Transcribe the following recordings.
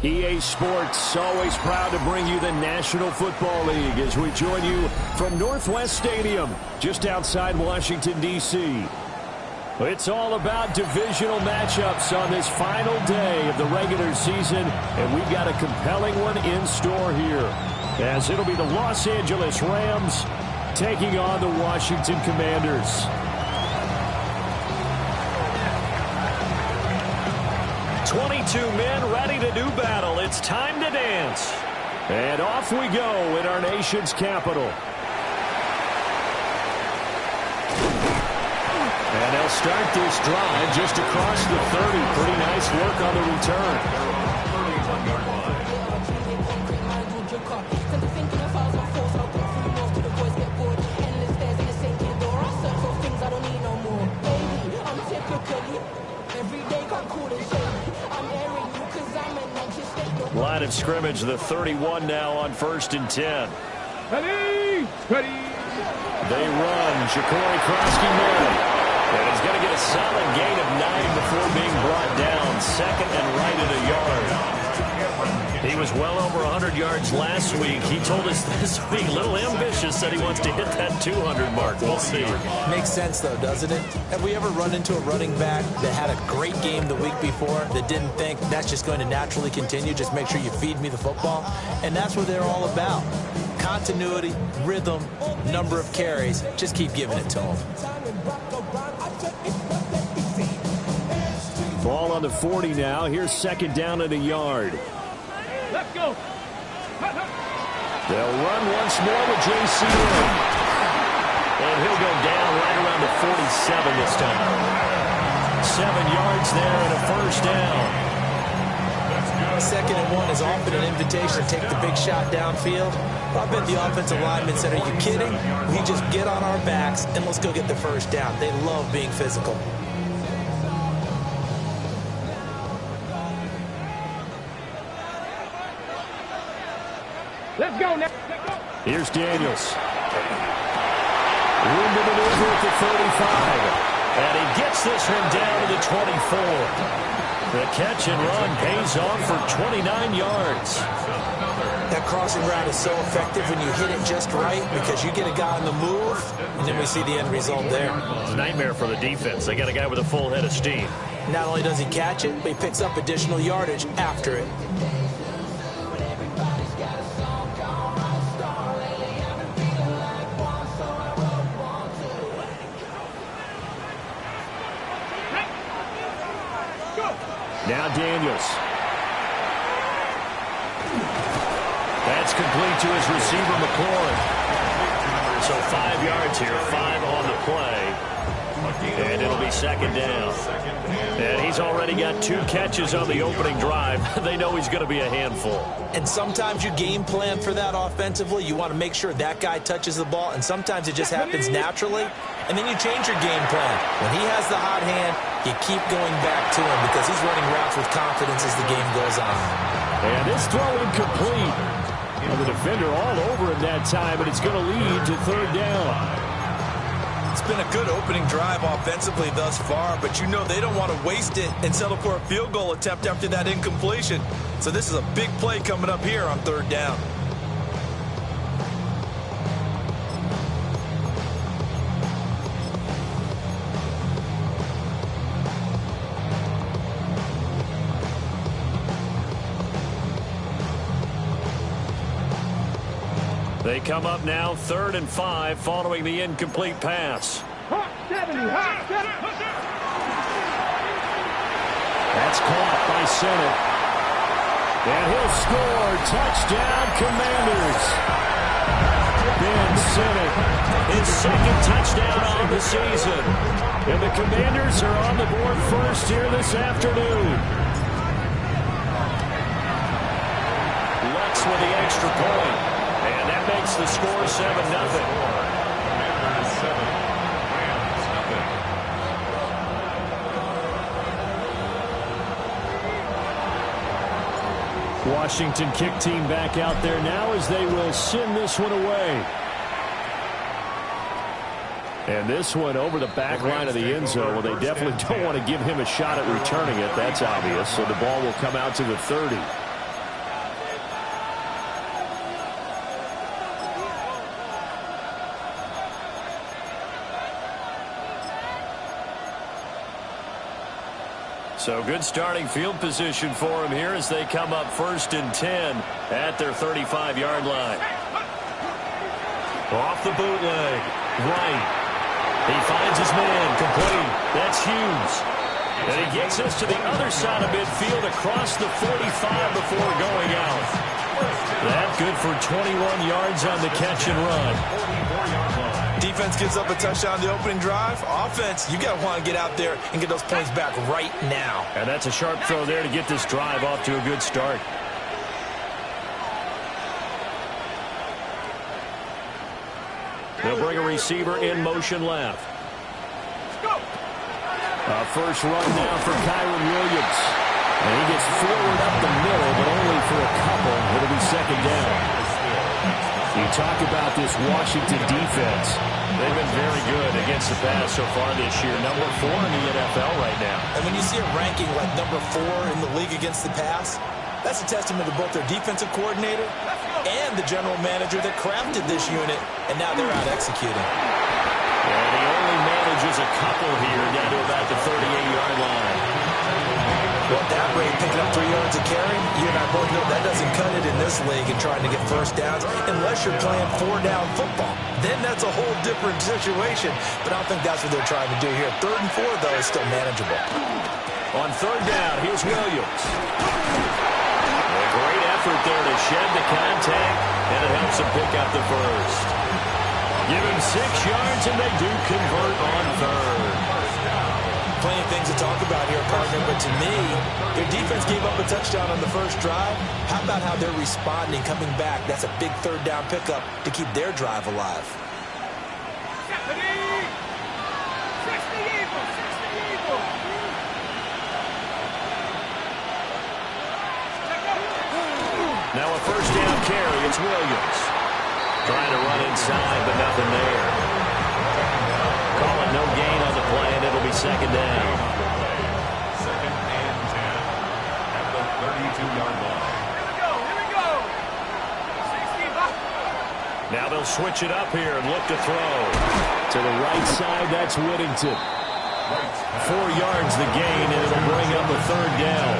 EA Sports, always proud to bring you the National Football League as we join you from Northwest Stadium, just outside Washington, D.C. It's all about divisional matchups on this final day of the regular season, and we've got a compelling one in store here, as it'll be the Los Angeles Rams taking on the Washington Commanders. 22 men ready to do battle. It's time to dance. And off we go in our nation's capital. And they'll start this drive just across the 30. Pretty nice work on the return. Line of scrimmage, the 31 now on 1st and 10. Ready! They run. Ja'Cory Krosky-Murray. And he's going to get a solid gain of 9 before being brought down. Second and right at a yard. He was well over 100 yards last week. He told us this week, a little ambitious, said he wants to hit that 200 mark. We'll see. Makes sense, though, doesn't it? Have we ever run into a running back that had a great game the week before that didn't think that's just going to naturally continue? Just make sure you feed me the football. And that's what they're all about. Continuity, rhythm, number of carries. Just keep giving it to them. Ball on the 40 now. Here's second down at a yard. Let's go. They'll run once more with J.C. And he'll go down right around the 47 this time. 7 yards there and a first down. 2nd and 1 is often an invitation to take the big shot downfield. I bet the offensive lineman said, are you kidding? We just get on our backs and let's go get the first down. They love being physical. Let's go now. Here's Daniels. Room to maneuver at the 35. And he gets this one down to the 24. The catch and run pays off for 29 yards. That crossing route is so effective when you hit it just right because you get a guy on the move, and then we see the end result there. It's a nightmare for the defense. They got a guy with a full head of steam. Not only does he catch it, but he picks up additional yardage after it. Now Daniels. That's complete to his receiver, McLaurin. So 5 yards here, 5 on the play. And it'll be second down. And he's already got 2 catches on the opening drive. They know he's going to be a handful. And sometimes you game plan for that offensively. You want to make sure that guy touches the ball. And sometimes it just happens naturally. And then you change your game plan. When he has the hot hand, you keep going back to him because he's running routes with confidence as the game goes on. And this throw incomplete. And the defender all over him that time, and it's going to lead to 3rd down. It's been a good opening drive offensively thus far, but you know they don't want to waste it and settle for a field goal attempt after that incompletion. So this is a big play coming up here on 3rd down. They come up now 3rd and 5 following the incomplete pass. Hot 70, hot 70. That's caught by Senate. And he'll score. Touchdown, Commanders. Ben Senate, his 2nd touchdown on the season. And the Commanders are on the board first here this afternoon. Lutz with the extra point. And that makes the score 7-0. Washington kick team back out there now as they will send this one away. And this one over the back line of the end zone. Well, they definitely don't want to give him a shot at returning it. That's obvious. So the ball will come out to the 30. So good starting field position for him here as they come up 1st and 10 at their 35-yard line. Off the bootleg. Right. He finds his man. Complete. That's Hughes. And he gets us to the other side of midfield across the 45 before going out. That good for 21 yards on the catch and run. Defense gives up a touchdown the opening drive. Offense, you got to want to get out there and get those points back right now. And that's a sharp throw there to get this drive off to a good start. They'll bring a receiver in motion left. First run now for Kyron Williams. And he gets forward up the middle, but only for a couple. It'll be 2nd down. You talk about this Washington defense. They've been very good against the pass so far this year. Number 4 in the NFL right now. And when you see a ranking like number 4 in the league against the pass, that's a testament to both their defensive coordinator and the general manager that crafted this unit, and now they're out executing. And he only manages a couple here down to about the 38-yard line. Well, at that rate, picking up 3 yards a carry, you and I both know that doesn't cut it in this league and trying to get first downs unless you're playing 4-down football. Then that's a whole different situation, but I don't think that's what they're trying to do here. 3rd and 4, though, is still manageable. On 3rd down, here's Williams. A great effort there to shed the contact, and it helps him pick up the first. Give him 6 yards, and they do convert on 3rd. Plenty of things to talk about here, partner, but to me, their defense gave up a touchdown on the first drive. How about how they're responding, coming back? That's a big 3rd down pickup to keep their drive alive. Now a 1st down carry. It's Williams. Trying to run inside, but nothing there. Call it no gain on the play, and it'll be 2nd down. 2nd and 10 at the 32-yard line. Here we go. 60. Now they'll switch it up here and look to throw. To the right side, that's Whittington. 4 yards the gain, and it'll bring up a 3rd down.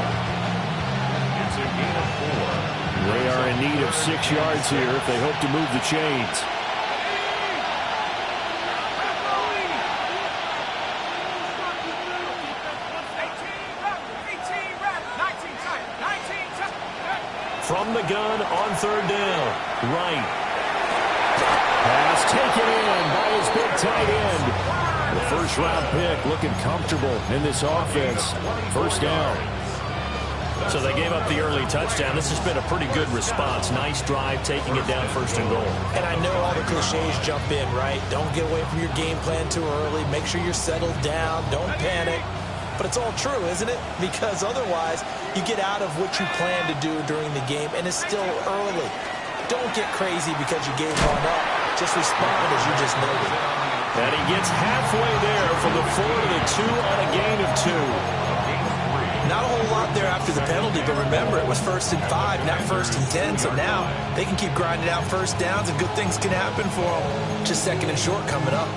It's a gain of 4. They are in need of 6 yards here if they hope to move the chains. From the gun on 3rd down. Right. Pass taken in by his big tight end. The 1st-round pick looking comfortable in this offense. 1st down. So they gave up the early touchdown. This has been a pretty good response. Nice drive, taking it down 1st and goal. And I know all the cliches jump in, right? Don't get away from your game plan too early. Make sure you're settled down. Don't panic. But it's all true, isn't it? Because otherwise, you get out of what you plan to do during the game, and it's still early. Don't get crazy because you gave one up. Just respond as you just noted. And he gets halfway there from the 4 to the 2 on a gain of 2. Not a whole lot there after the penalty, but remember, it was 1st and 5, not 1st and 10, so now they can keep grinding out 1st downs and good things can happen for them. Just 2nd and short coming up.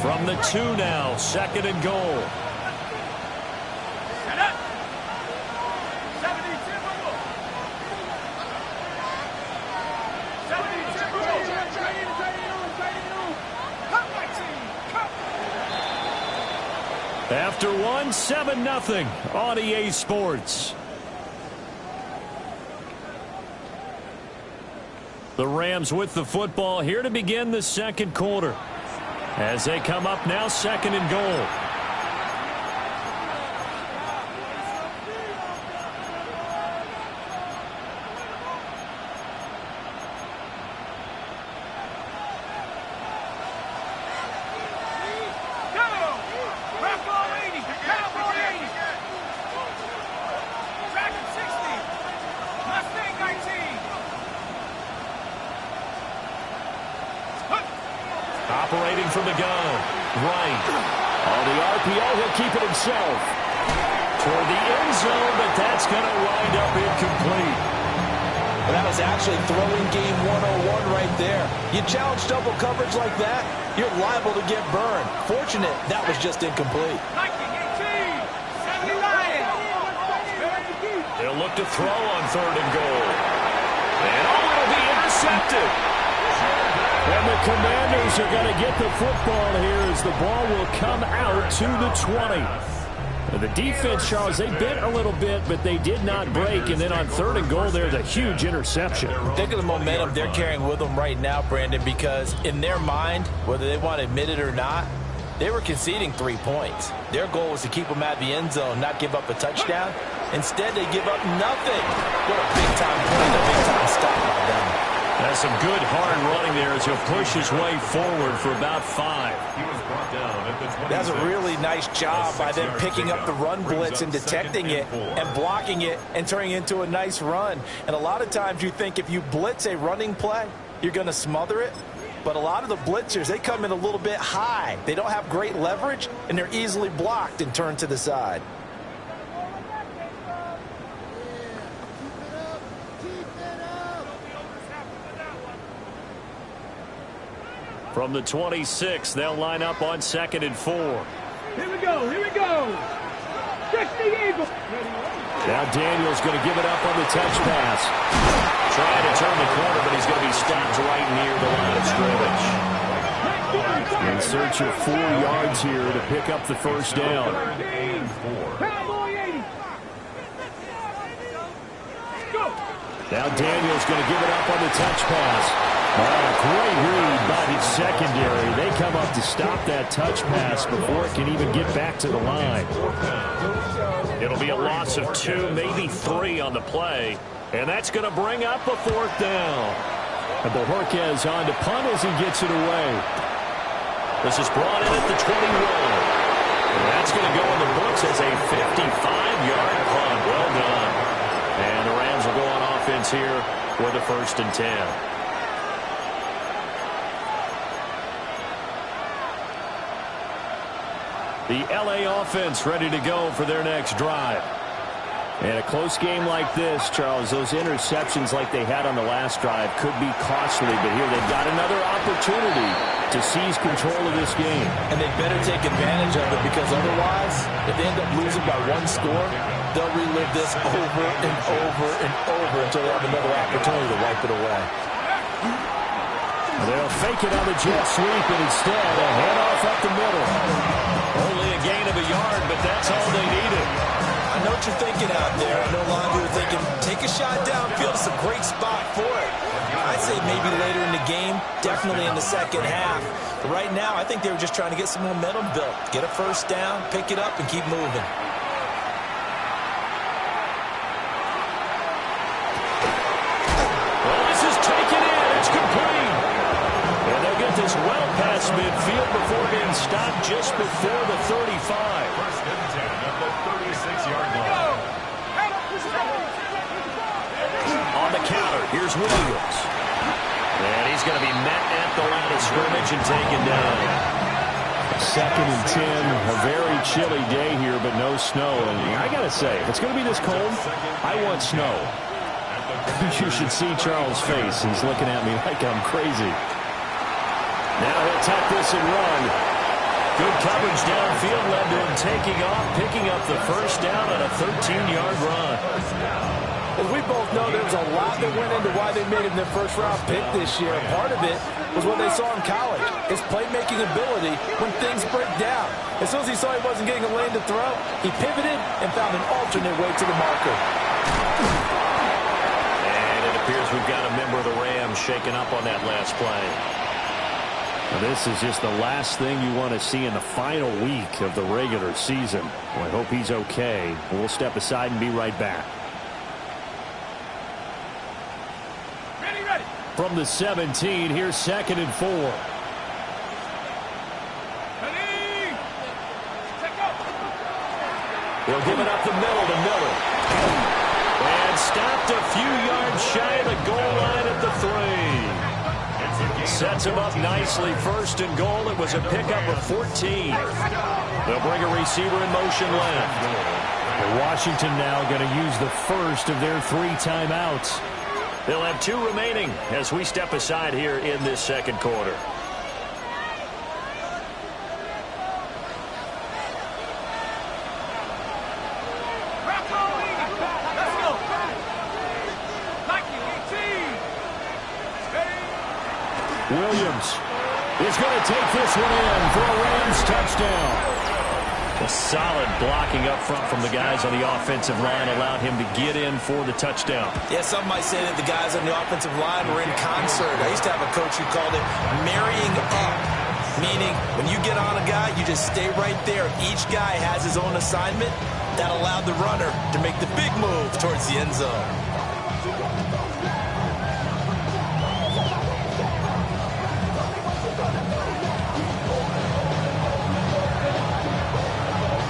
From the 2 now, 2nd and goal. After 1, 7-0 on EA Sports. The Rams with the football here to begin the 2nd quarter. As they come up now, 2nd and goal. Operating from the gun. Right. On the RPO, he'll keep it himself. Toward the end zone, but that's going to wind up incomplete. Well, that was actually throwing game 101 right there. You challenge double coverage like that, you're liable to get burned. Fortunate that was just incomplete. They'll look to throw on 3rd and goal. And it'll be intercepted. And the Commanders are going to get the football here as the ball will come out to the 20. The defense, Charles, they bit a little bit, but they did not break. And then on 3rd and goal, there's a huge interception. Think of the momentum they're carrying with them right now, Brandon, because in their mind, whether they want to admit it or not, they were conceding 3 points. Their goal was to keep them out of the end zone, not give up a touchdown. Instead, they give up nothing. What a big-time play, a big-time stop by them. That's some good hard running there as he'll push his way forward for about 5. He was brought down at the 26. That's a really nice job by them picking up the run blitz and detecting it and blocking it and turning it into a nice run. And a lot of times you think if you blitz a running play, you're going to smother it. But a lot of the blitzers, they come in a little bit high. They don't have great leverage, and they're easily blocked and turned to the side. From the 26, they'll line up on 2nd and 4. Here we go, here we go. Stretch the eagle. Now Daniel's going to give it up on the touch pass. Trying to turn the corner, but he's going to be stopped right near the line of scrimmage. In search of 4 yards here to pick up the first down. Now Daniel's going to give it up on the touch pass. Great read by the secondary. They come up to stop that touch pass before it can even get back to the line. It'll be a loss of 2, maybe 3 on the play. And that's going to bring up a 4th down. And Bojorquez on to punt as he gets it away. This is brought in at the 21. And that's going to go in the books as a 55-yard punt. Well done. And the Rams will go on offense here with a 1st and 10. The LA offense ready to go for their next drive. And a close game like this, Charles, those interceptions like they had on the last drive could be costly, but here they've got another opportunity to seize control of this game. And they better take advantage of it, because otherwise, if they end up losing by 1 score, they'll relive this over and over and over until they have another opportunity to wipe it away. They'll fake it on the jet sweep, and instead a handoff up the middle. Only a gain of a yard, but that's all they needed. I know what you're thinking out there. I know a lot of you are thinking, take a shot downfield. It's a great spot for it. I'd say maybe later in the game, definitely in the second half. But right now, I think they were just trying to get some momentum built. Get a 1st down, pick it up, and keep moving. Well, this is taken in. It's complete. And they'll get this well past midfield before being stopped just before the 35. 1st and 10 at the 36-yard line. On the counter, here's Williams. And he's going to be met at the line of scrimmage and taken down. 2nd and 10, a very chilly day here, but no snow. And I got to say, if it's going to be this cold, I want snow. You should see Charles' face. He's looking at me like I'm crazy. Now he'll tuck this and run. Good coverage downfield led to him taking off, picking up the 1st down on a 13-yard run. As we both know, there was a lot that went into why they made him their 1st-round pick this year. Part of it was what they saw in college, his playmaking ability when things break down. As soon as he saw he wasn't getting a lane to throw, he pivoted and found an alternate way to the marker. And it appears we've got a member of the Rams shaking up on that last play. Now, this is just the last thing you want to see in the final week of the regular season. Well, I hope he's okay. We'll step aside and be right back. Ready. From the 17, here's 2nd and 4. Ready. Check up. They'll give it up the middle to Miller. And stopped a few yards shy of the goal line at the 3. Sets him up nicely. 1st and goal. It was a pickup of 14. They'll bring a receiver in motion left. Washington now going to use the first of their 3 timeouts. They'll have 2 remaining as we step aside here in this second quarter. Williams is going to take this one in for a Rams touchdown. A solid blocking up front from the guys on the offensive line allowed him to get in for the touchdown. Yeah, some might say that the guys on the offensive line were in concert. I used to have a coach who called it marrying up, meaning when you get on a guy, you just stay right there. Each guy has his own assignment. That allowed the runner to make the big move towards the end zone.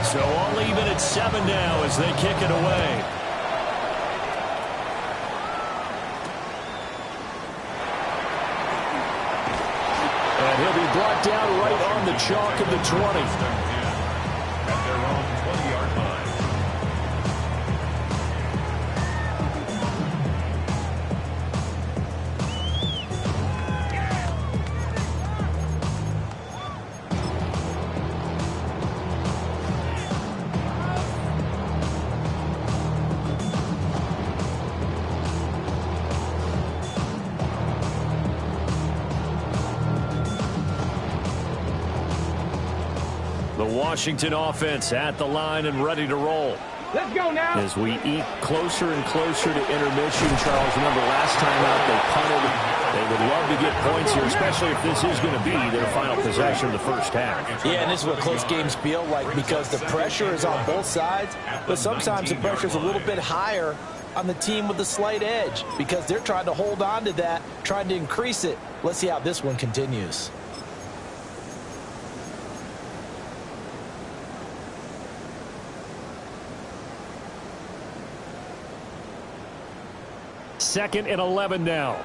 So all even at 7 now as they kick it away. And he'll be brought down right on the chalk of the 20. At their own 20-yard line. The Washington offense at the line and ready to roll. Let's go now. As we eat closer and closer to intermission, Charles, remember last time out they punted. They would love to get points here, especially if this is going to be their final possession of the first half. Yeah, and this is what close games feel like because the pressure is on both sides, but sometimes the pressure is a little bit higher on the team with the slight edge because they're trying to hold on to that, trying to increase it. Let's see how this one continues. Second and 11 now.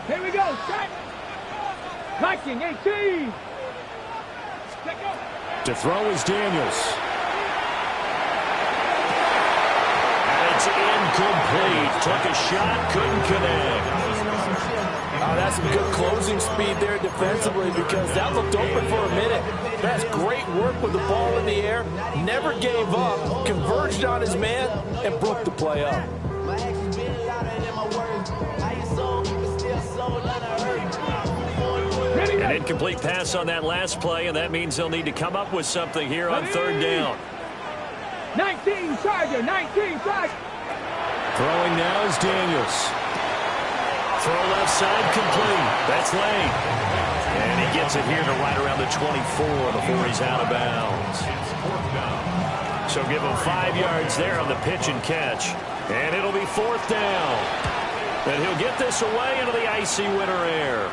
Here we go. Set. Viking 18. To throw is Daniels. And it's incomplete. Took a shot, couldn't connect. Oh, that's some good closing speed there defensively because that looked open for a minute. That's great work with the ball in the air. Never gave up, converged on his man, and broke the play up. An incomplete pass on that last play, and that means they'll need to come up with something here on third down. 19 Charger, 19 Charger. Throwing now is Daniels. Throw left side complete. That's Lane. And he gets it here to right around the 24 before he's out of bounds. So give him 5 yards there on the pitch and catch. And it'll be fourth down. And he'll get this away into the icy winter air.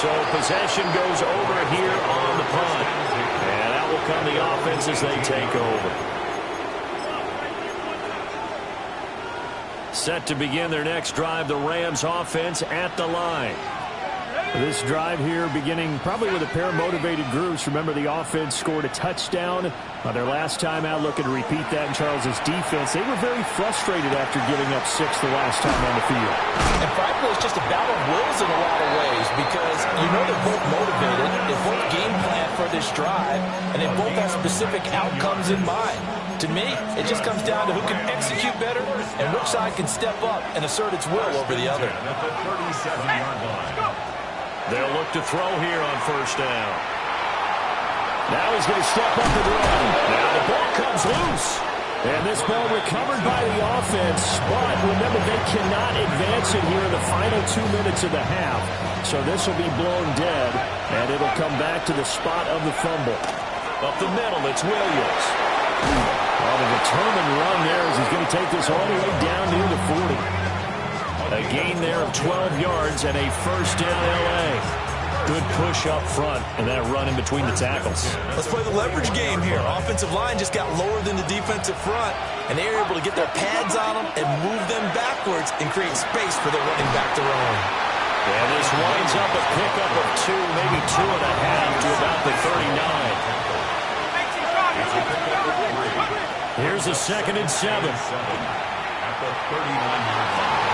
So possession goes over here on the punt. And that will come the offense as they take over. Set to begin their next drive, the Rams offense at the line. This drive here beginning probably with a pair of motivated groups. Remember, the offense scored a touchdown on their last time out. Looking to repeat that in Charles's defense. They were very frustrated after giving up 6 the last time on the field. And frankly, it's just a battle of wills in a lot of ways because you know they're both motivated. They both game plan for this drive, and they both have specific outcomes in mind. To me, it just comes down to who can execute better and which side can step up and assert its will over the other. They'll look to throw here on first down. Now he's going to step up and run. Now the ball comes loose. And this ball recovered by the offense. But remember, they cannot advance it here in the final 2 minutes of the half. So this will be blown dead. And it'll come back to the spot of the fumble. Up the middle, it's Williams. Well, the determined run there as he's going to take this all the way down near the 40. A gain there of 12 yards and a first down L.A. Good push up front and that run in between the tackles. Let's play the leverage game here. Offensive line just got lower than the defensive front, and they were able to get their pads on them and move them backwards and create space for the running back to run. And this winds up a pickup of 2, maybe 2.5 to about the 39. is a 2nd and 7. At the 39-yard line.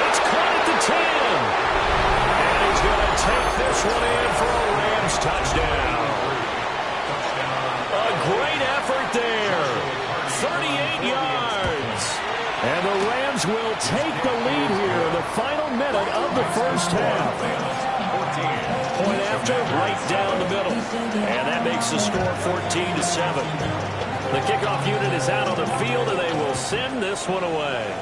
It's caught at the 10. And he's going to take this one in for a Rams touchdown. A great effort there. 38 yards. And the Rams will take the lead here in the final minute of the first half. Point after, right down the middle. And that makes the score 14-7. The kickoff unit is out on the field, and they will send this one away.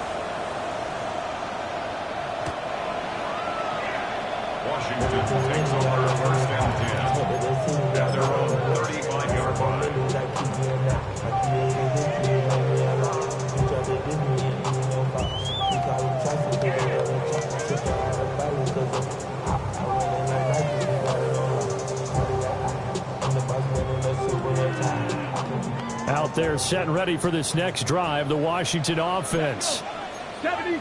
Washington takes over 1st and 10 at their own 35-yard line. Out there set and ready for this next drive, the Washington offense.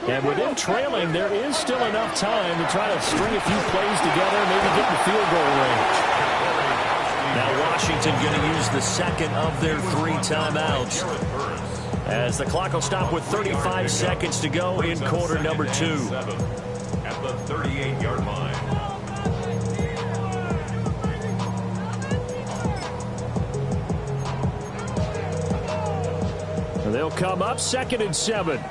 And with them trailing, there is still enough time to try to string a few plays together, maybe get in the field goal range. Now Washington going to use the 2nd of their 3 timeouts, as the clock will stop with 35 seconds to go in quarter number 2. At the 38-yard line. They'll come up 2nd and 7. They'll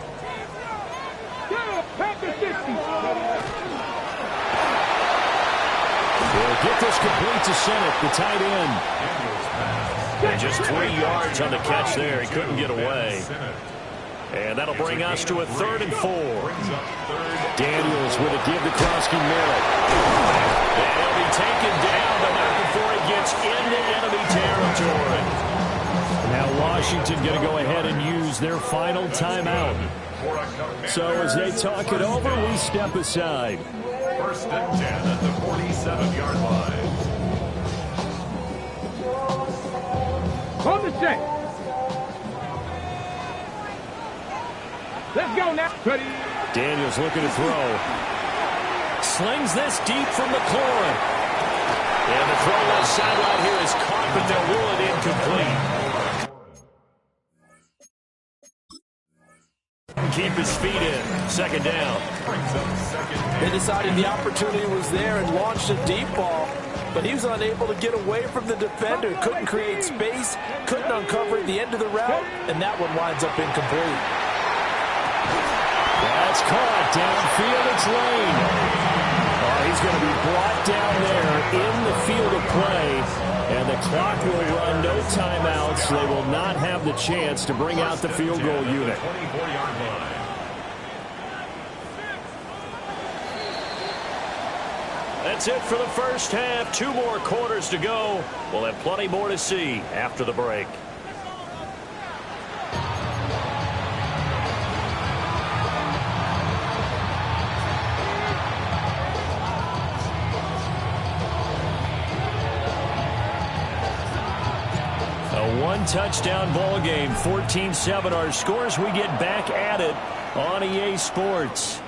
get this complete to Senate, the tight end. And just 3 yards on the catch there. He couldn't get away. And that'll bring us to a 3rd and 4. Daniels with a give to Krosky Merritt. And he'll be taken down, but not before he gets into enemy territory. Now Washington going to go ahead and use their final timeout. So as they talk it over, we step aside. 1st and 10 at the 47-yard line. Hold the check. Let's go now. Ready. Daniels looking to throw. Slings this deep from McLaurin. And the throw on the sideline here is caught, but they'll rule it incomplete. Keep his feet in. 2nd down. They decided the opportunity was there and launched a deep ball, but he was unable to get away from the defender. Couldn't create space, couldn't uncover the end of the route, and that one winds up incomplete. That's caught. Downfield, it's Lane. He's going to be brought down there in the field of play. And the clock will run, no timeouts. They will not have the chance to bring out the field goal unit. 24-yard line. That's it for the first half. 2 more quarters to go. We'll have plenty more to see after the break. One-touchdown ball game, 14-7. Our scores, we get back at it on EA Sports.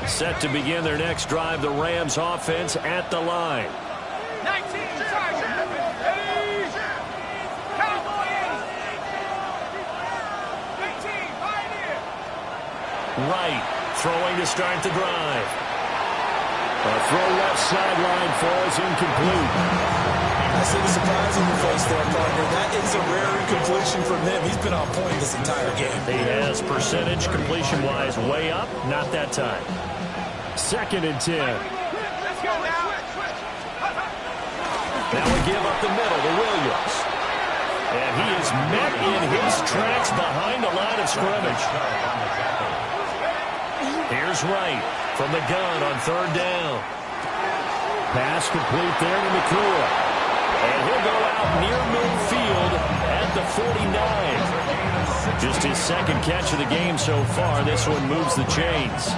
Set to begin their next drive, the Rams offense at the line. 19, Right, throwing to start the drive. A throw left sideline falls incomplete. I see the surprise on your face there, partner. That is a rare incompletion from him. He's been on point this entire game. He has percentage completion-wise way up, not that time. 2nd and 10. Let's go now. Now we give up the middle to Williams. And he is met in his tracks behind the line of scrimmage. Here's Wright from the gun on 3rd down. Pass complete there to McClure. And he'll go out near midfield at the 49. Just his 2nd catch of the game so far. This one moves the chains.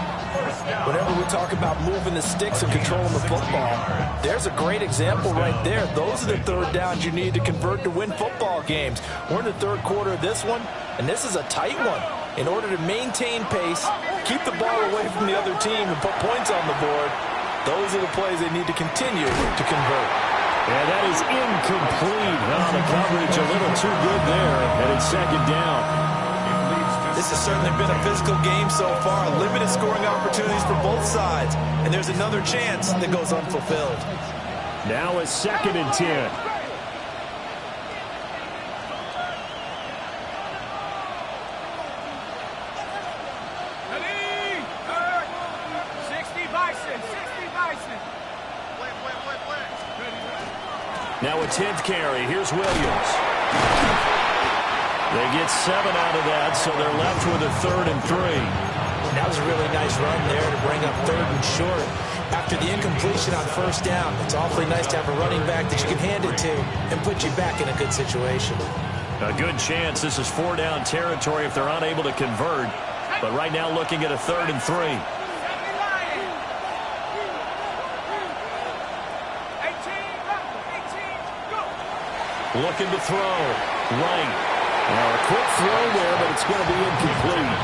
Whenever we talk about moving the sticks and controlling the football, there's a great example right there. Those are the third downs you need to convert to win football games. We're in the third quarter of this one, and this is a tight one. In order to maintain pace, keep the ball away from the other team, and put points on the board, those are the plays they need to continue to convert. And that is incomplete. The coverage a little too good there, and it's second down. This has certainly been a physical game so far. Limited scoring opportunities for both sides. And there's another chance that goes unfulfilled. Now a 2nd and 10. Now a 10th carry. Here's Williams. They get 7 out of that, so they're left with a 3rd and 3. That was a really nice run there to bring up 3rd and short. After the incompletion on 1st down, it's awfully nice to have a running back that you can hand it to and put you back in a good situation. A good chance. This is 4-down territory if they're unable to convert. But right now looking at a 3rd and 3. Looking to throw. Right. A quick throw there, but it's going to be incomplete.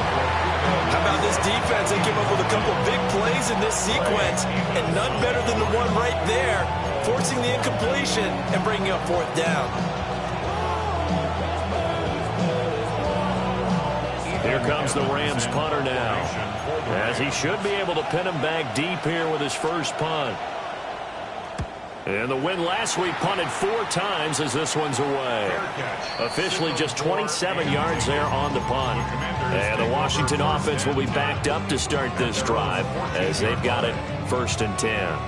How about this defense? They came up with a couple of big plays in this sequence, and none better than the one right there, forcing the incompletion and bringing up 4th down. Here comes the Rams punter now, as he should be able to pin him back deep here with his first punt. And the win last week punted 4 times as this one's away. Officially just 27 yards there on the punt. And the Washington offense will be backed up to start this drive as they've got it 1st and 10.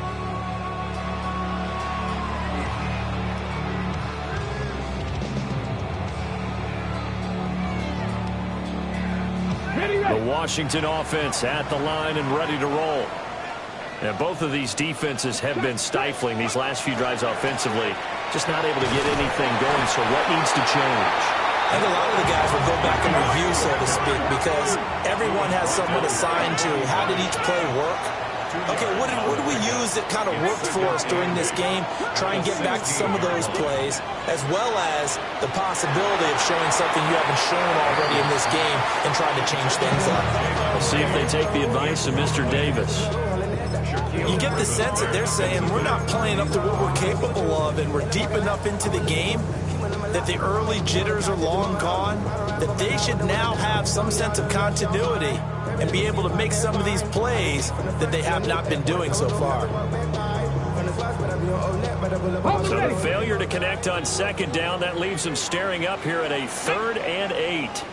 The Washington offense at the line and ready to roll. And both of these defenses have been stifling these last few drives offensively. Just not able to get anything going, so what needs to change? I think a lot of the guys will go back and review, so to speak, because everyone has someone assigned to how did each play work. Okay, what did we use that kind of worked for us during this game? Try and get back to some of those plays, as well as the possibility of showing something you haven't shown already in this game and trying to change things up. We'll see if they take the advice of Mr. Davis. You get the sense that they're saying we're not playing up to what we're capable of, and we're deep enough into the game that the early jitters are long gone, that they should now have some sense of continuity and be able to make some of these plays that they have not been doing so far. So the failure to connect on 2nd down, that leaves them staring up here at a 3rd and 8.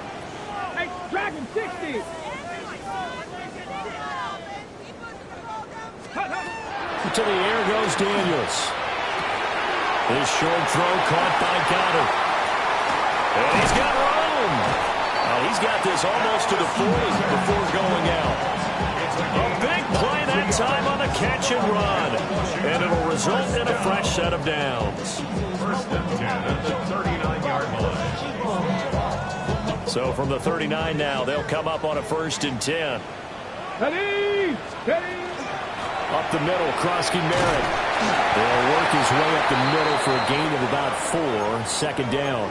Hey, Dragon 60. To the air goes Daniels. His short throw caught by Goddard. And he's got room. He's got this almost to the 40 before going out. A big play that time on the catch and run. And it'll result in a fresh set of downs. 1st and 10 at the 39-yard line. So from the 39 now, they'll come up on a 1st and 10. Ready? Ready? Up the middle, Krosky Merritt. They'll work his way up the middle for a gain of about 4, 2nd down.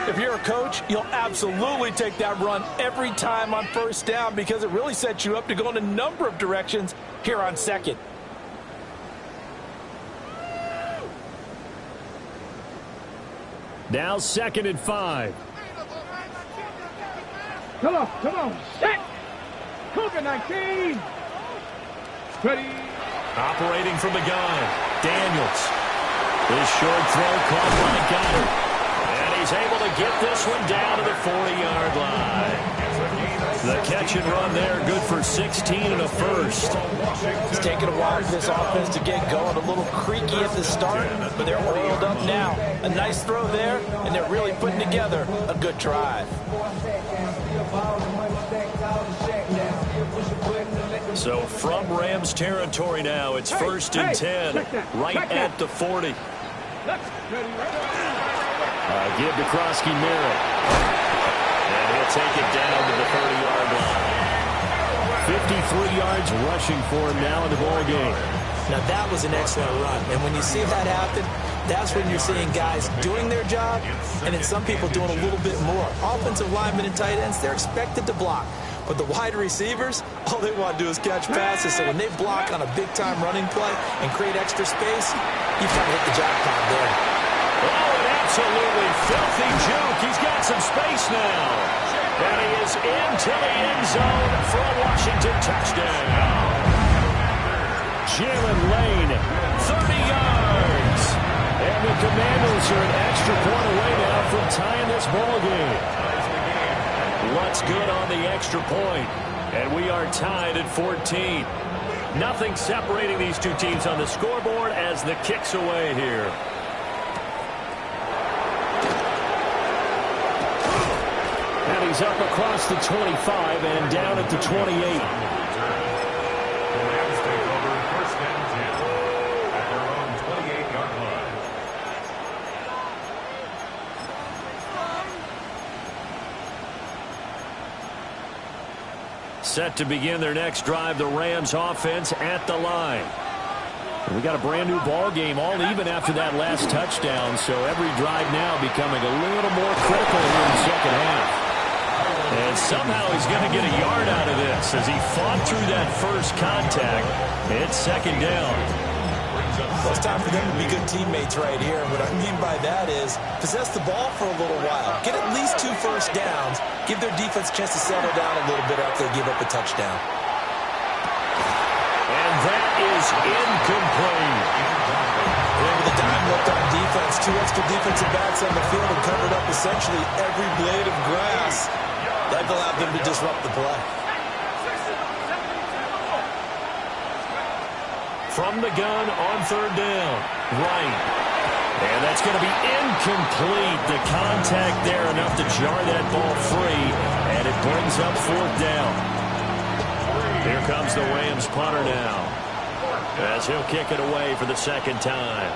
If you're a coach, you'll absolutely take that run every time on 1st down because it really sets you up to go in a number of directions here on 2nd. Now 2nd and 5. Come on. Set. Cougar 19. Ready. Operating from the gun, Daniels. His short throw caught by Goddard. And he's able to get this one down to the 40-yard line. The catch and run there, good for 16 and a 1st. It's taken a while for this offense to get going. A little creaky at the start, but they're oiled up now. A nice throw there, and they're really putting together a good drive. So from Rams territory now, it's 1st and 10, right at the 40. Give to Krosky Merritt. And he'll take it down to the 30-yard line. 53 yards rushing for him now in the ball game. Now, that was an excellent run. And when you see that happen, that's when you're seeing guys doing their job and then some people doing a little bit more. Offensive linemen and tight ends, they're expected to block. But the wide receivers, all they want to do is catch passes. So when they block on a big-time running play and create extra space, you've got to hit the jackpot there. Oh, an absolutely filthy juke. He's got some space now. And he is into the end zone for a Washington touchdown. Jalen Lane, 30 yards. And the Commanders are an extra point away now from tying this ball game. What's good on the extra point? And we are tied at 14. Nothing separating these two teams on the scoreboard as the kick's away here. And he's up across the 25 and down at the 28. Set to begin their next drive, the Rams offense at the line. We got a brand new ball game, all even after that last touchdown, so every drive now becoming a little more critical here in the second half. And somehow he's going to get a yard out of this as he fought through that first contact. It's second down. Well, it's time for them to be good teammates right here. And what I mean by that is possess the ball for a little while. Get at least 2 first downs. Give their defense a chance to settle down a little bit after they give up a touchdown. And that is incomplete. Remember the dime looked on defense. 2 extra defensive backs on the field and covered up essentially every blade of grass. That allowed them to disrupt the play. From the gun on third down. Right. And that's going to be incomplete. The contact there enough to jar that ball free. And it brings up fourth down. Here comes the Rams punter now, as he'll kick it away for the second time.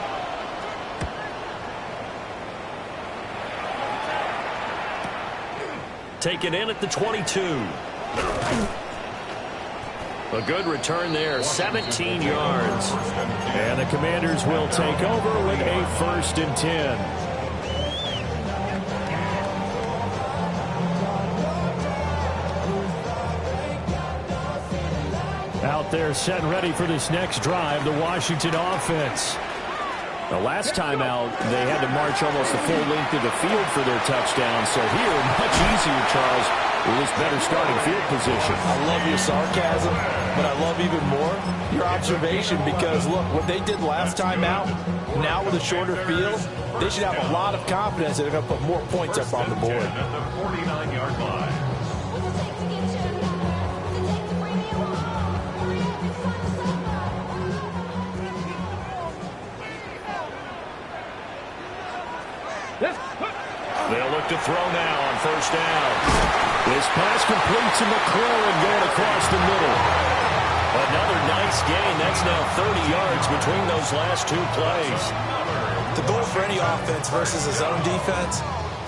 Taken in at the 22. A good return there, 17 yards. And the Commanders will take over with a 1st and 10. Out there set and ready for this next drive, the Washington offense. The last time out, they had to march almost the full length of the field for their touchdown. So here, much easier, Charles, with this better starting field position. I love your sarcasm, but I love even more your observation because, look, what they did last time out, now with a shorter field, they should have a lot of confidence that they're going to put more points up on the board. At the 49-yard line. They'll look to throw now on first down. This pass complete to McLaurin going across the middle. Another nice gain. That's now 30 yards between those last 2 plays. The goal for any offense versus a zone defense,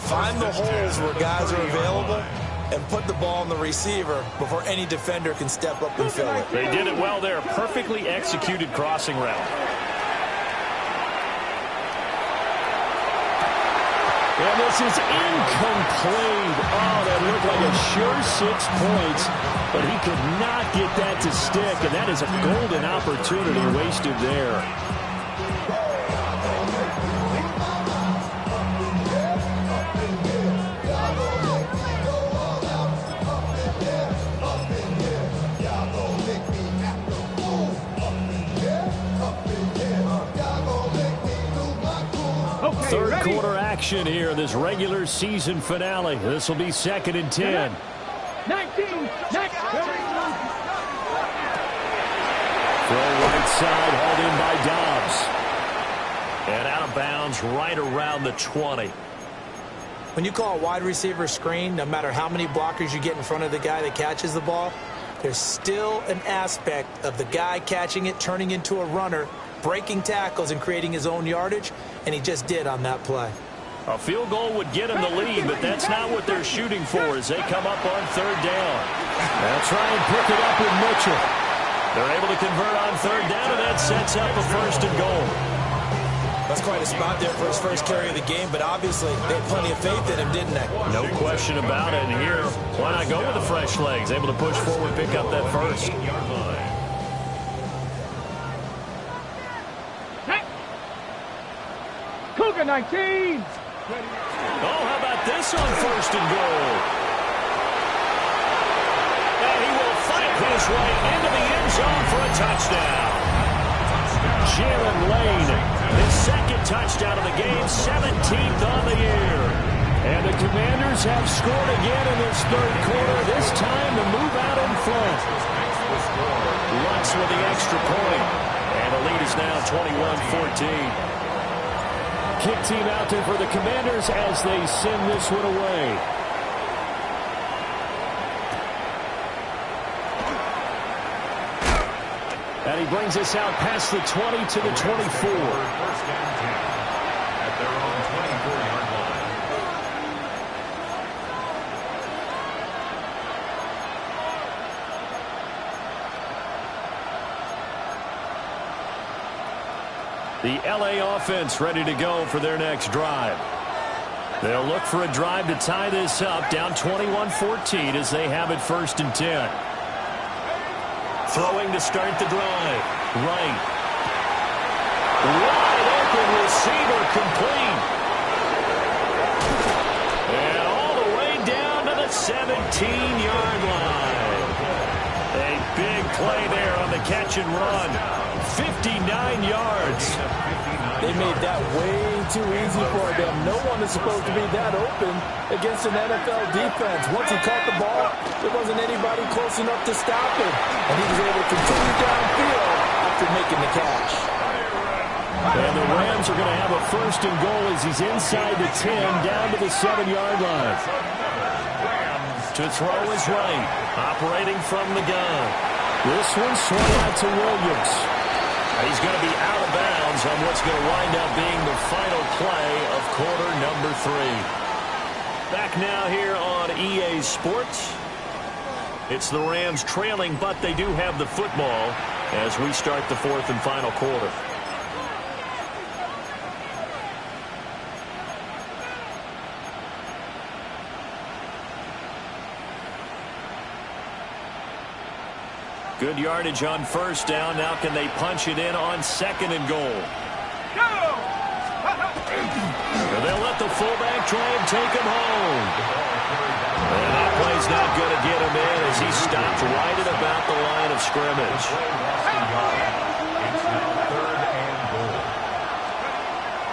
find the holes where guys are available and put the ball on the receiver before any defender can step up and fill it. They did it well there. Perfectly executed crossing route. And this is incomplete. Oh, that looked like a sure 6 points, but he could not get that to stick, and that is a golden opportunity wasted there. Third quarter action here, this regular season finale. This will be 2nd and 10. 19, next. Throw right side, hauled in by Dobbs. And out of bounds right around the 20. When you call a wide receiver screen, no matter how many blockers you get in front of the guy that catches the ball, there's still an aspect of the guy catching it, turning into a runner, breaking tackles and creating his own yardage, and he just did on that play. A field goal would get them the lead, but that's not what they're shooting for as they come up on third down. They'll try and pick it up with Mitchell. They're able to convert on third down, and that sets up a first and goal. That's quite a spot there for his first carry of the game, but obviously they had plenty of faith in him, didn't they? No question about it. And here, why not go with the fresh legs? Able to push forward, pick up that first. Cougar 19. Oh, how about this on first and goal? And he will fight his way into the end zone for a touchdown. Jalen Lane, his second touchdown of the game, 17th on the year. And the Commanders have scored again in this third quarter, this time to move out in front. Lutz with the extra point. And the lead is now 21-14. Kick team out there for the Commanders as they send this one away. And he brings us out past the 20 to the 24. First down 10 at their own 24-yard line. The LA offense ready to go for their next drive. They'll look for a drive to tie this up, down 21-14 as they have it first and 10. Throwing to start the drive. Right. Wide open receiver complete. And all the way down to the 17-yard line. A big play there on the catch and run. 59 yards. They made that way too easy for them. No one is supposed to be that open against an NFL defense. Once he caught the ball, there wasn't anybody close enough to stop him. And he was able to continue downfield after making the catch. And the Rams are going to have a first and goal as he's inside the 10, down to the 7-yard line. To throw is right, operating from the gun. This one swung out to Williams. He's going to be out of bounds on what's going to wind up being the final play of quarter number 3. Back now here on EA Sports. It's the Rams trailing, but they do have the football as we start the fourth and final quarter. Good yardage on first down. Now can they punch it in on second and goal? They'll let the fullback try and take him home. And that play's not going to get him in as he stopped right at about the line of scrimmage. It's now third and goal.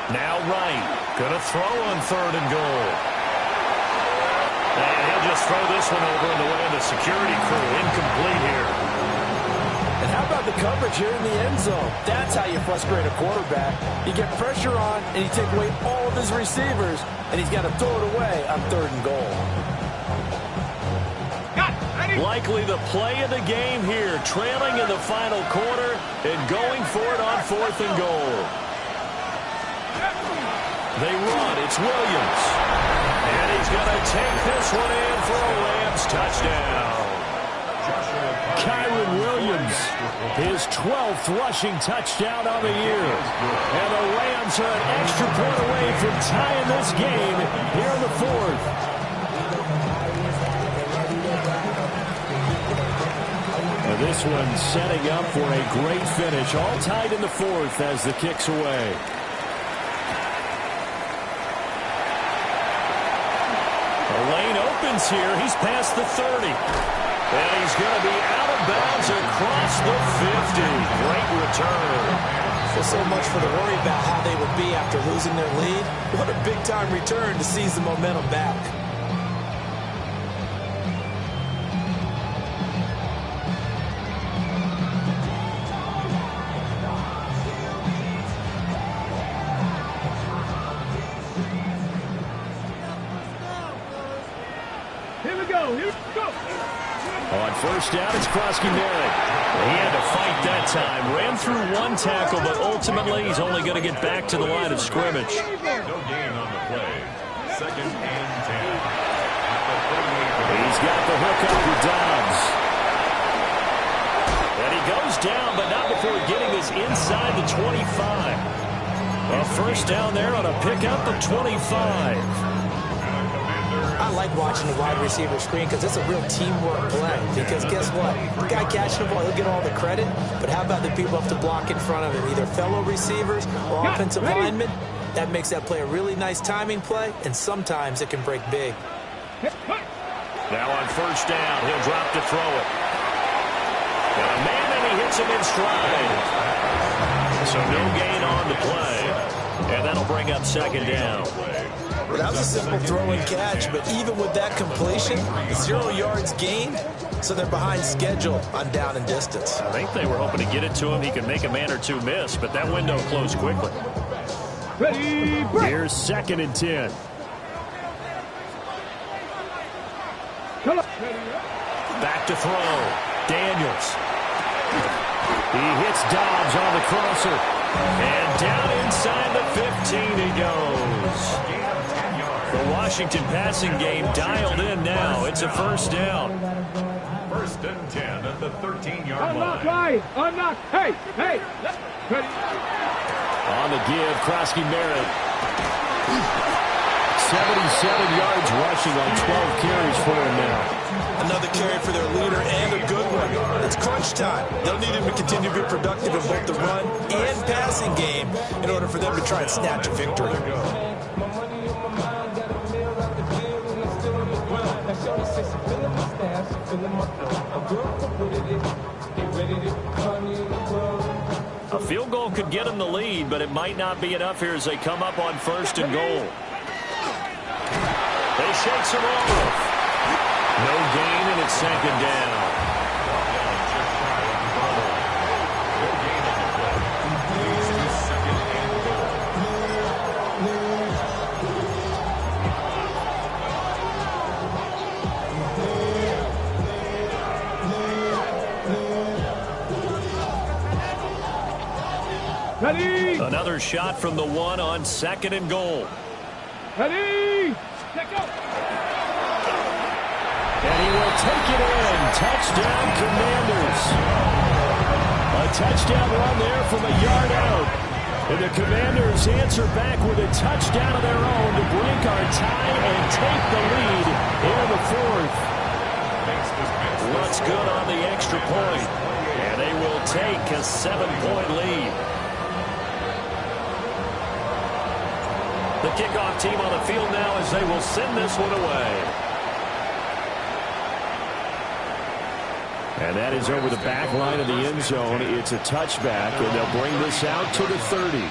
Now Wright going to throw on third and goal. And he'll just throw this one over in the way of the security crew. Incomplete here. And how about the coverage here in the end zone? That's how you frustrate a quarterback. You get pressure on, and you take away all of his receivers, and he's got to throw it away on third and goal. Likely the play of the game here, trailing in the final quarter and going for it on fourth and goal. They run. It's Williams. And he's going to take this one in for a Rams touchdown. Kyron Williams, his 12th rushing touchdown on the year. And the Rams are an extra point away from tying this game here in the fourth. And this one setting up for a great finish. All tied in the fourth as the kick's away. The lane opens here. He's past the 30. And he's going to be out of bounds across the 50. Great return. Well, so much for the worry about how they would be after losing their lead. What a big-time return to seize the momentum back. Here we go. Here we go. On first down, it's Krosky-Merritt. He had to fight that time. Ran through one tackle, but ultimately he's only going to get back to the line of scrimmage. No gain on the play. He's got the hook up with Dobbs. And he goes down, but not before getting this inside the 25. A first down there on a pickup of 25. I like watching the wide receiver screen because it's a real teamwork play. Because guess what? The guy catching the ball, he'll get all the credit. But how about the people have to block in front of him, either fellow receivers or offensive linemen? That makes that play a really nice timing play, and sometimes it can break big. Now on first down, he'll drop to throw it. Got a man, and he hits him in stride. So no gain on the play. And that'll bring up second down. That was a simple throw and catch, but even with that completion, 0 yards gained, so they're behind schedule on down and distance. I think they were hoping to get it to him. He could make a man or two miss, but that window closed quickly. Ready, break. Here's 2nd and 10. Back to throw. Daniels. He hits Dobbs on the crosser. And down inside the 15 he goes. The Washington passing game dialed in now. It's a first down. 1st and 10 at the 13-yard Unlock line. right. Unlock. Hey. Ready. On the give, Krosky Merritt. 77 yards rushing on 12 carries for him now. Another carry for their leader and a good one. It's crunch time. They'll need him to continue to be productive in both the run and passing game in order for them to try and snatch a victory. A field goal could get them the lead, but it might not be enough here as they come up on 1st and goal. They shake some off. No gain, and it's 2nd down. Ready. Another shot from the 1 on 2nd and goal. Ready. Let go. And he will take it in. Touchdown, Commanders. A touchdown run there from a yard out. And the Commanders answer back with a touchdown of their own to break our tie and take the lead in the 4th. Looks good on the extra point. And they will take a 7-point lead. The kickoff team on the field now as they will send this one away. And that is over the back line of the end zone. It's a touchback, and they'll bring this out to the 30.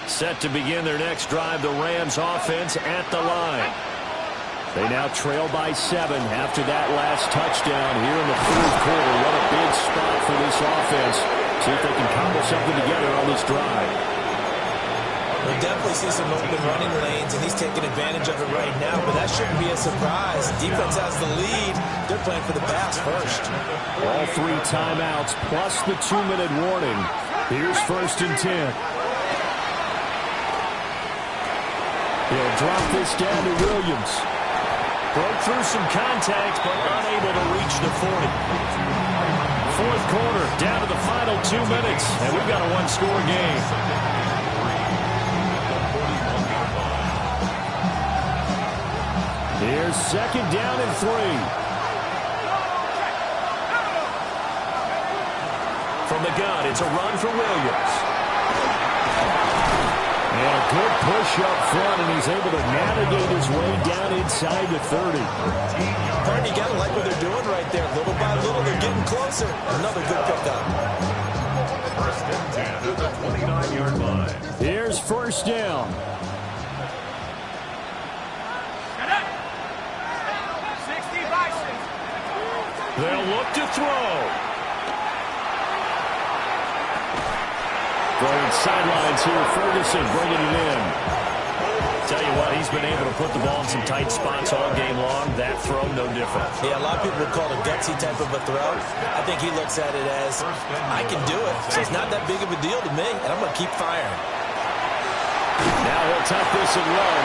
Set to begin their next drive, the Rams offense at the line. They now trail by 7 after that last touchdown here in the 4th quarter. What a big spot for this offense. See if they can cobble something together on this drive. We'll definitely see some open running lanes, and he's taking advantage of it right now, but that shouldn't be a surprise. Defense has the lead. They're playing for the pass first. All 3 timeouts plus the 2-minute warning. Here's 1st and 10. He'll drop this down to Williams. Broke through some contact, but unable to reach the 40. 4th quarter, down to the final 2 minutes, and we've got a 1-score game. Here's 2nd down and 3. From the gun, it's a run for Williams. And a good push up front, and he's able to navigate his way down inside the 30. Pardon, you got to like what they're doing right there. Little by little, they're getting closer. Another good pickup. 1st and 10 at the 29-yard line. Here's 1st down. They'll look to throw. Throwing sidelines here, Ferguson bringing it in. Tell you what, he's been able to put the ball in some tight spots all game long. That throw, no different. Yeah, a lot of people would call it a gutsy type of a throw. I think he looks at it as, I can do it, so it's not that big of a deal to me, and I'm going to keep firing. Now he'll tuck this and run.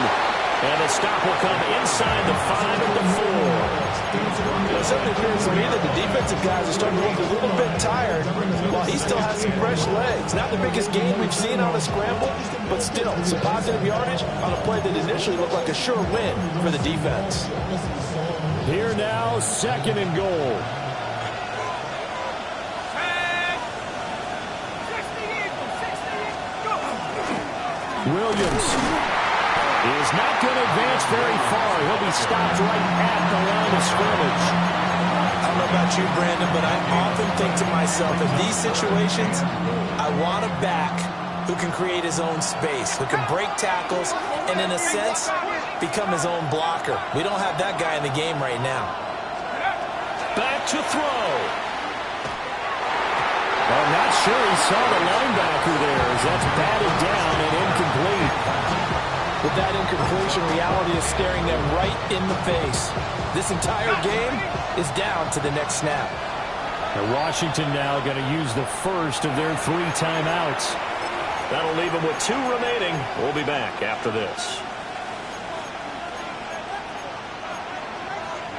And the stop will come inside the 5 and the 4. It certainly appears to me that the defensive guys are starting to look a little bit tired while he still has some fresh legs. Not the biggest gain we've seen on a scramble, but still some positive yardage on a play that initially looked like a sure win for the defense. Here now, 2nd and goal. Williams is not going to advance very far. He'll be stopped right at the line of scrimmage. I don't know about you, Brandon, but I often think to myself, in these situations, I want a back who can create his own space, who can break tackles, and in a sense, become his own blocker. We don't have that guy in the game right now. Back to throw. I'm not sure he saw the linebacker there as that's batted down and incomplete. With that incompletion, reality is staring them right in the face. This entire game is down to the next snap. And Washington now going to use the first of their 3 timeouts. That'll leave them with 2 remaining. We'll be back after this.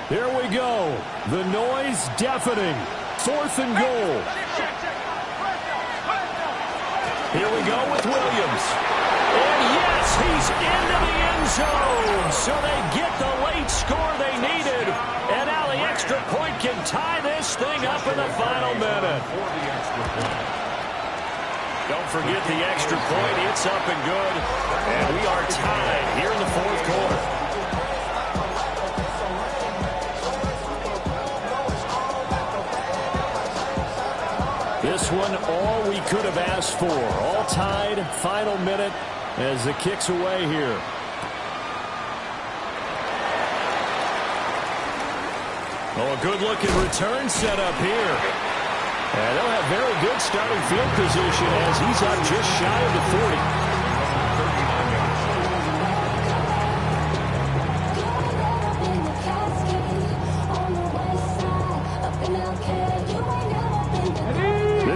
Here we go. The noise deafening. 4th and goal. Here we go with Williams. And yes, he's into the end zone. So they get the late score they needed. And now the extra point can tie this thing up in the final minute. Don't forget the extra point. It's up and good. And we are tied here in the 4th quarter. This one, all we could have asked for. All tied, final minute as the kick's away here. Oh, a good-looking return set up here. And they'll have very good starting field position as he's up just shy of the 40.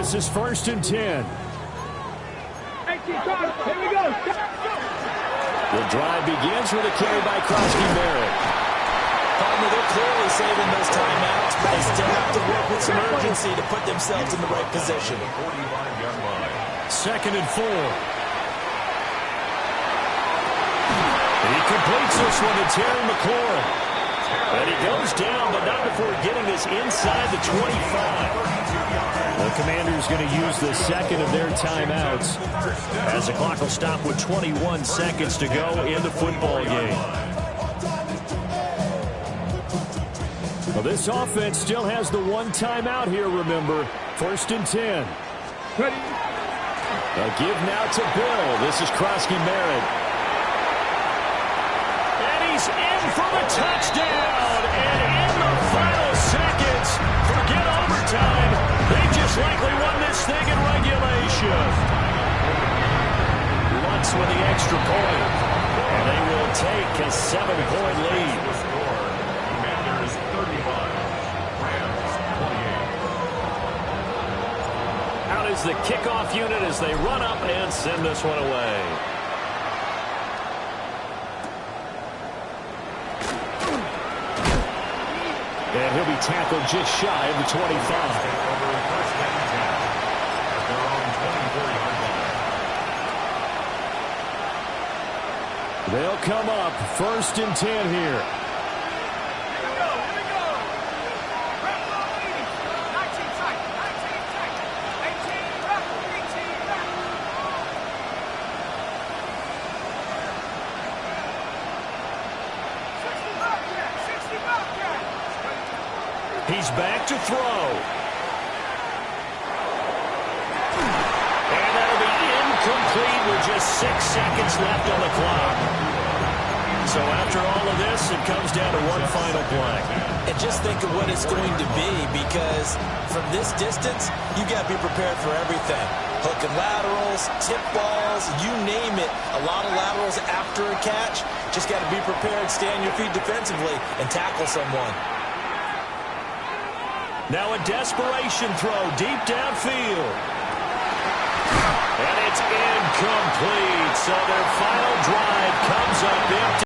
This is 1st and 10. Here we go. The drive begins with a carry by Krosky-Barrett. Partner, they're clearly saving those timeouts, but they still have to work with some urgency to put themselves in the right position. 2nd and 4. He completes this one to Terry McLaurin. And he goes down, but not before getting this inside the 25. The Commanders going to use the 2nd of their timeouts as the clock will stop with 21 seconds to go in the football game. Well, this offense still has the 1 timeout here, remember. 1st and 10. Ready. A give now to Bill. This is Krosky-Barrett. And he's in for the touchdown. And in the final seconds, forget overtime. They just likely won this thing in regulation. Lutz with the extra point. And they will take a 7-point lead. Commanders 35, Rams 28. Out is the kickoff unit as they run up and send this one away. And he'll be tackled just shy of the 25. They'll come up 1st and 10 here. He's back to throw. And that'll be incomplete with just 6 seconds left on the clock. So after all of this, it comes down to one final play. And just think of what it's going to be, because from this distance, you got to be prepared for everything. Hook and laterals, tip balls, you name it. A lot of laterals after a catch. Just got to be prepared, stay on your feet defensively, and tackle someone. Now a desperation throw deep downfield. And it's incomplete. So their final drive comes up empty.